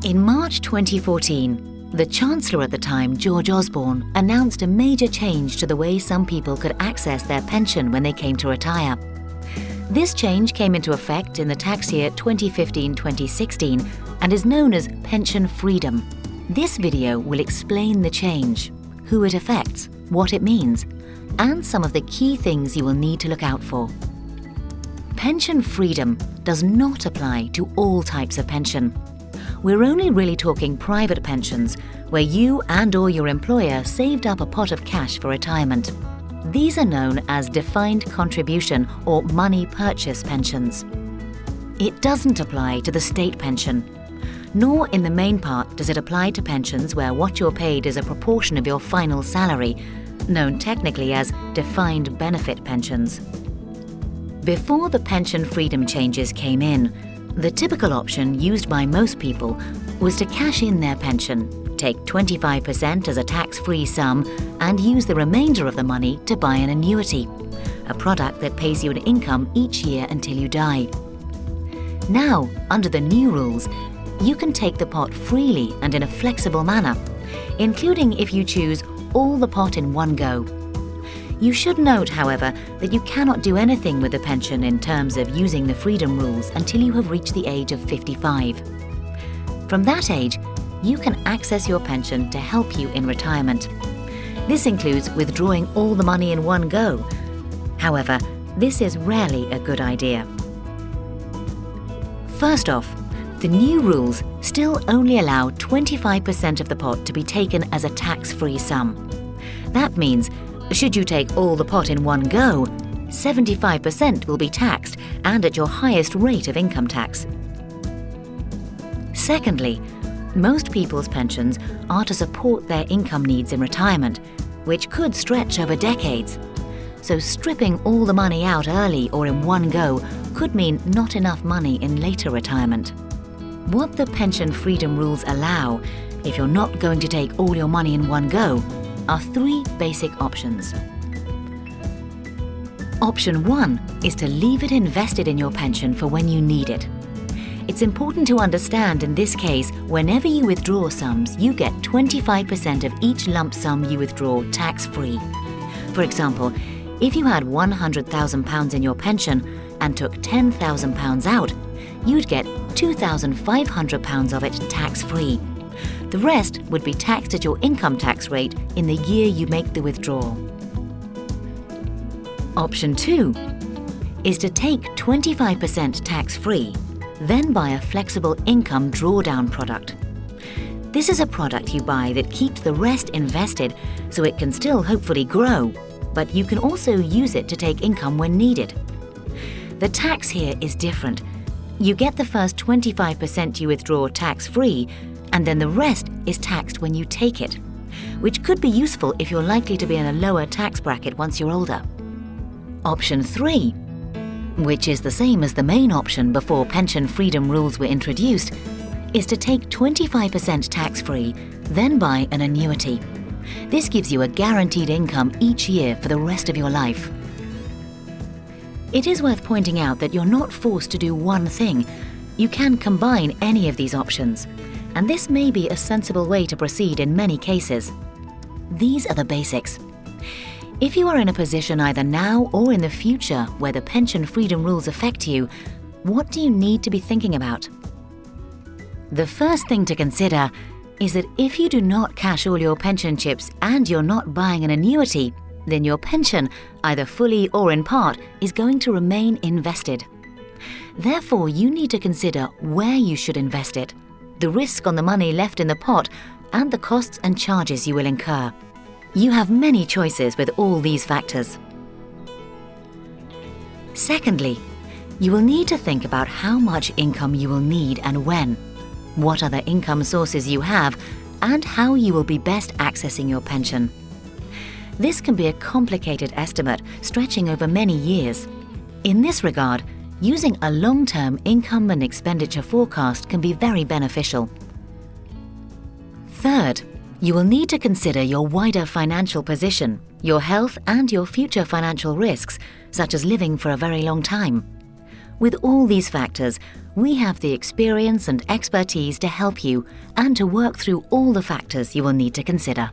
In March 2014, the Chancellor at the time, George Osborne, announced a major change to the way some people could access their pension when they came to retire. This change came into effect in the tax year 2015-2016 and is known as pension freedom. This video will explain the change, who it affects, what it means, and some of the key things you will need to look out for. Pension freedom does not apply to all types of pension. We're only really talking private pensions, where you and/or your employer saved up a pot of cash for retirement. These are known as defined contribution or money purchase pensions. It doesn't apply to the state pension, nor in the main part does it apply to pensions where what you're paid is a proportion of your final salary, known technically as defined benefit pensions. Before the pension freedom changes came in, the typical option used by most people was to cash in their pension, take 25% as a tax-free sum, and use the remainder of the money to buy an annuity, a product that pays you an income each year until you die. Now, under the new rules, you can take the pot freely and in a flexible manner, including if you choose all the pot in one go. You should note, however, that you cannot do anything with the pension in terms of using the freedom rules until you have reached the age of 55. From that age, you can access your pension to help you in retirement. This includes withdrawing all the money in one go. However, this is rarely a good idea. First off, the new rules still only allow 25% of the pot to be taken as a tax-free sum. That means, should you take all the pot in one go, 75% will be taxed and at your highest rate of income tax. Secondly, most people's pensions are to support their income needs in retirement, which could stretch over decades. So stripping all the money out early or in one go could mean not enough money in later retirement. What the pension freedom rules allow, if you're not going to take all your money in one go, are three basic options. Option 1 is to leave it invested in your pension for when you need it. It's important to understand in this case, whenever you withdraw sums, you get 25% of each lump sum you withdraw tax-free. For example, if you had £100,000 in your pension and took £10,000 out, you'd get £2,500 of it tax-free. The rest would be taxed at your income tax rate in the year you make the withdrawal. Option 2 is to take 25% tax-free, then buy a flexible income drawdown product. This is a product you buy that keeps the rest invested so it can still hopefully grow, but you can also use it to take income when needed. The tax here is different. You get the first 25% you withdraw tax-free, and then the rest is taxed when you take it, which could be useful if you're likely to be in a lower tax bracket once you're older. Option 3, which is the same as the main option before pension freedom rules were introduced, is to take 25% tax-free, then buy an annuity. This gives you a guaranteed income each year for the rest of your life. It is worth pointing out that you're not forced to do one thing. You can combine any of these options, and this may be a sensible way to proceed in many cases. These are the basics. If you are in a position either now or in the future where the pension freedom rules affect you, what do you need to be thinking about? The first thing to consider is that if you do not cash all your pension chips and you're not buying an annuity, then your pension, either fully or in part, is going to remain invested. Therefore, you need to consider where you should invest it, the risk on the money left in the pot, and the costs and charges you will incur. You have many choices with all these factors. Secondly, you will need to think about how much income you will need and when, what other income sources you have, and how you will be best accessing your pension. This can be a complicated estimate stretching over many years. In this regard, using a long-term income and expenditure forecast can be very beneficial. Third, you will need to consider your wider financial position, your health, and your future financial risks, such as living for a very long time. With all these factors, we have the experience and expertise to help you and to work through all the factors you will need to consider.